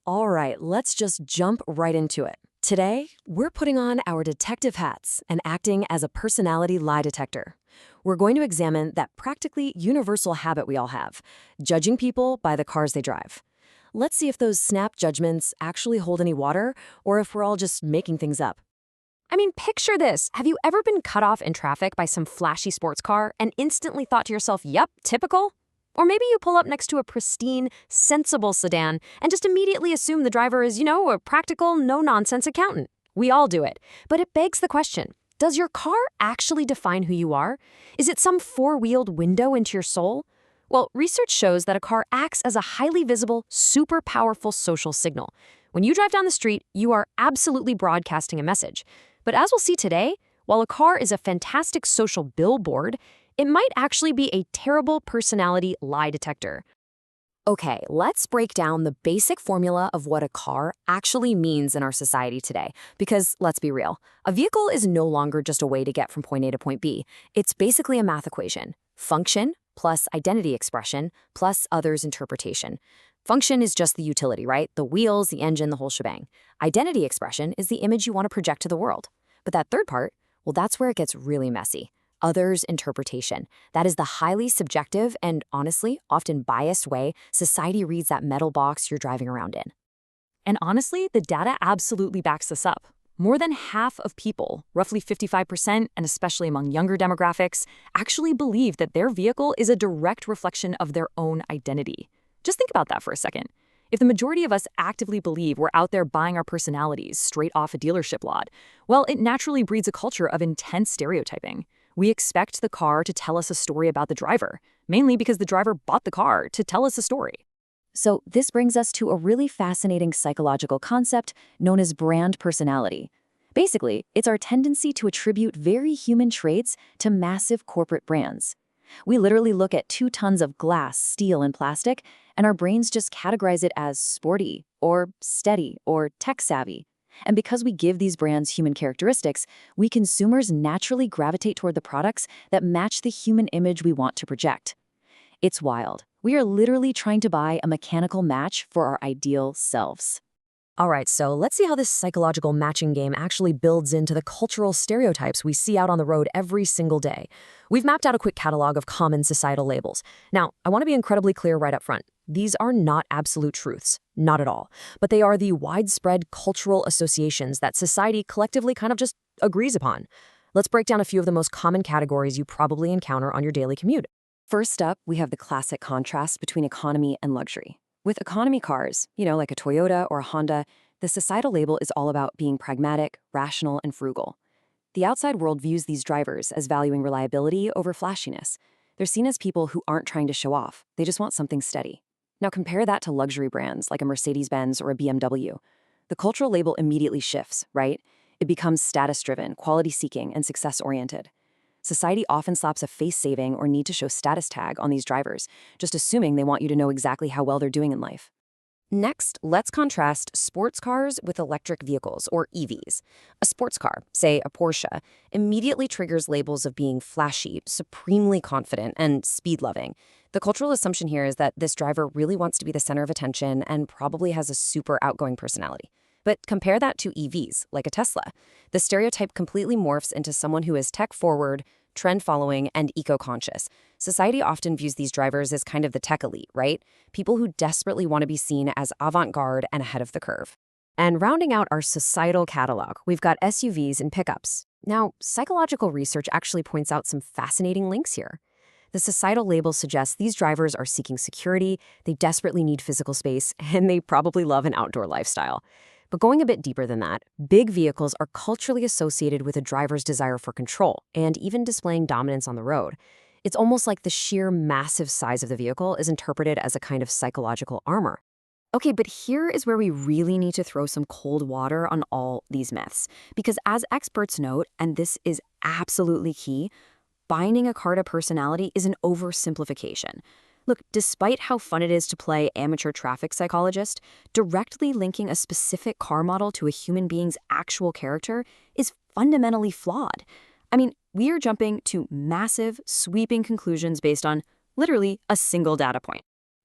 All right, let's just jump right into it. Today, we're putting on our detective hats and acting as a personality lie detector. We're going to examine that practically universal habit we all have, judging people by the cars they drive. Let's see if those snap judgments actually hold any water or if we're all just making things up. I mean, picture this. Have you ever been cut off in traffic by some flashy sports car and instantly thought to yourself, yup, typical? Or maybe you pull up next to a pristine, sensible sedan and just immediately assume the driver is, a practical, no-nonsense accountant. We all do it. But it begs the question, does your car actually define who you are? Is it some four-wheeled window into your soul? Well, research shows that a car acts as a highly visible, super powerful social signal. When you drive down the street, you are absolutely broadcasting a message. But as we'll see today, while a car is a fantastic social billboard, it might actually be a terrible personality lie detector. Okay, let's break down the basic formula of what a car actually means in our society today. Because let's be real, a vehicle is no longer just a way to get from point A to point B. It's basically a math equation. Function plus identity expression plus others' interpretation. Function is just the utility, right? The wheels, the engine, the whole shebang. Identity expression is the image you want to project to the world. But that third part, well, that's where it gets really messy. Others' interpretation. That is the highly subjective and, honestly, often biased way society reads that metal box you're driving around in. And honestly, the data absolutely backs this up. More than half of people, roughly 55%, and especially among younger demographics, actually believe that their vehicle is a direct reflection of their own identity. Just think about that for a second. If the majority of us actively believe we're out there buying our personalities straight off a dealership lot, well, it naturally breeds a culture of intense stereotyping. We expect the car to tell us a story about the driver, mainly because the driver bought the car to tell us a story. So this brings us to a really fascinating psychological concept known as brand personality. Basically, it's our tendency to attribute very human traits to massive corporate brands. We literally look at 2 tons of glass, steel, and plastic, and our brains just categorize it as sporty, or steady, or tech-savvy. And because we give these brands human characteristics, we consumers naturally gravitate toward the products that match the human image we want to project. It's wild. We are literally trying to buy a mechanical match for our ideal selves. All right, so let's see how this psychological matching game actually builds into the cultural stereotypes we see out on the road every single day. We've mapped out a quick catalog of common societal labels. Now, I want to be incredibly clear right up front. These are not absolute truths, not at all. But they are the widespread cultural associations that society collectively kind of just agrees upon. Let's break down a few of the most common categories you probably encounter on your daily commute. First up, we have the classic contrast between economy and luxury. With economy cars, like a Toyota or a Honda, the societal label is all about being pragmatic, rational, and frugal. The outside world views these drivers as valuing reliability over flashiness. They're seen as people who aren't trying to show off. They just want something steady. Now compare that to luxury brands like a Mercedes-Benz or a BMW. The cultural label immediately shifts, right? It becomes status-driven, quality-seeking, and success-oriented. Society often slaps a face-saving or need to show status tag on these drivers, just assuming they want you to know exactly how well they're doing in life. Next, let's contrast sports cars with electric vehicles, or EVs. A sports car, say a Porsche, immediately triggers labels of being flashy, supremely confident, and speed-loving. The cultural assumption here is that this driver really wants to be the center of attention and probably has a super outgoing personality. But compare that to EVs, like a Tesla. The stereotype completely morphs into someone who is tech-forward, trend-following, and eco-conscious. Society often views these drivers as kind of the tech elite, right? People who desperately want to be seen as avant-garde and ahead of the curve. And rounding out our societal catalog, we've got SUVs and pickups. Now, psychological research actually points out some fascinating links here. The societal label suggests these drivers are seeking security, they desperately need physical space, and they probably love an outdoor lifestyle. But going a bit deeper than that, big vehicles are culturally associated with a driver's desire for control and even displaying dominance on the road. It's almost like the sheer massive size of the vehicle is interpreted as a kind of psychological armor. Okay, but here is where we really need to throw some cold water on all these myths. Because as experts note, and this is absolutely key, binding a car to personality is an oversimplification. Look, despite how fun it is to play amateur traffic psychologist, directly linking a specific car model to a human being's actual character is fundamentally flawed. I mean, we are jumping to massive, sweeping conclusions based on literally a single data point.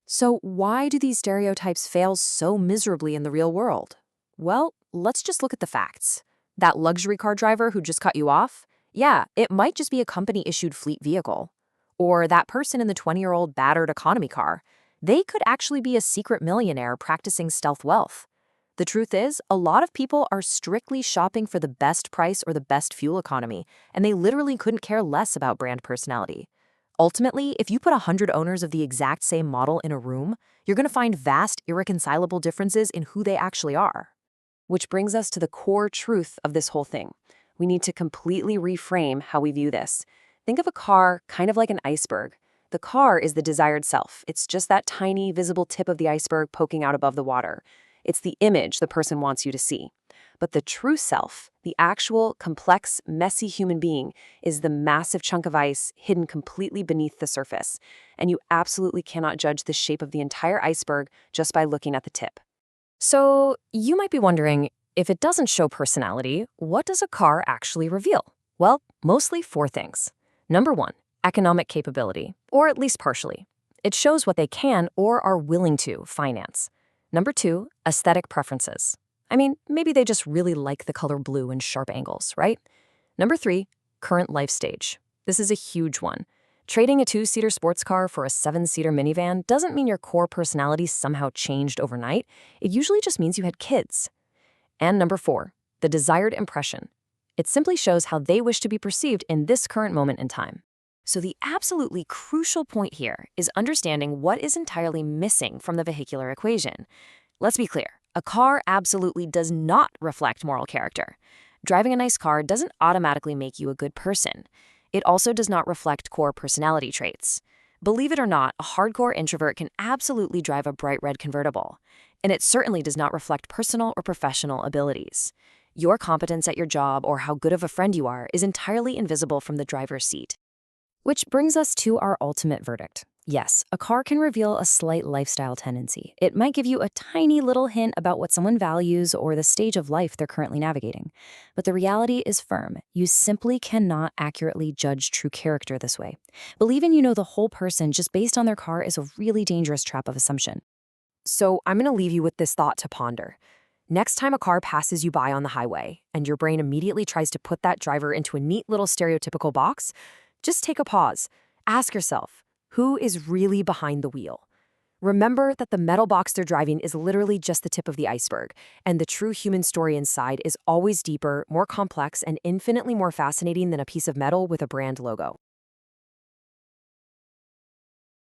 So why do these stereotypes fail so miserably in the real world? Well, let's just look at the facts. That luxury car driver who just cut you off? Yeah, it might just be a company-issued fleet vehicle. Or that person in the 20-year-old battered economy car. They could actually be a secret millionaire practicing stealth wealth. The truth is, a lot of people are strictly shopping for the best price or the best fuel economy, and they literally couldn't care less about brand personality. Ultimately, if you put 100 owners of the exact same model in a room, you're going to find vast, irreconcilable differences in who they actually are. Which brings us to the core truth of this whole thing. We need to completely reframe how we view this. Think of a car kind of like an iceberg. The car is the desired self. It's just that tiny, visible tip of the iceberg poking out above the water. It's the image the person wants you to see. But the true self, the actual, complex, messy human being, is the massive chunk of ice hidden completely beneath the surface. And you absolutely cannot judge the shape of the entire iceberg just by looking at the tip. So, you might be wondering, if it doesn't show personality, what does a car actually reveal? Well, mostly 4 things. Number 1, economic capability, or at least partially. It shows what they can or are willing to finance. Number 2, aesthetic preferences. I mean, maybe they just really like the color blue and sharp angles, right? Number 3, current life stage. This is a huge one. Trading a 2-seater sports car for a 7-seater minivan doesn't mean your core personality somehow changed overnight. It usually just means you had kids. And number 4, the desired impression. It simply shows how they wish to be perceived in this current moment in time. So the absolutely crucial point here is understanding what is entirely missing from the vehicular equation. Let's be clear, a car absolutely does not reflect moral character. Driving a nice car doesn't automatically make you a good person. It also does not reflect core personality traits. Believe it or not, a hardcore introvert can absolutely drive a bright red convertible. And it certainly does not reflect personal or professional abilities. Your competence at your job or how good of a friend you are is entirely invisible from the driver's seat. Which brings us to our ultimate verdict. Yes, a car can reveal a slight lifestyle tendency. It might give you a tiny little hint about what someone values or the stage of life they're currently navigating. But the reality is firm. You simply cannot accurately judge true character this way. Believing you know the whole person just based on their car is a really dangerous trap of assumption. So I'm going to leave you with this thought to ponder. Next time a car passes you by on the highway and your brain immediately tries to put that driver into a neat little stereotypical box, just take a pause. Ask yourself, who is really behind the wheel? Remember that the metal box they're driving is literally just the tip of the iceberg, and the true human story inside is always deeper, more complex, and infinitely more fascinating than a piece of metal with a brand logo.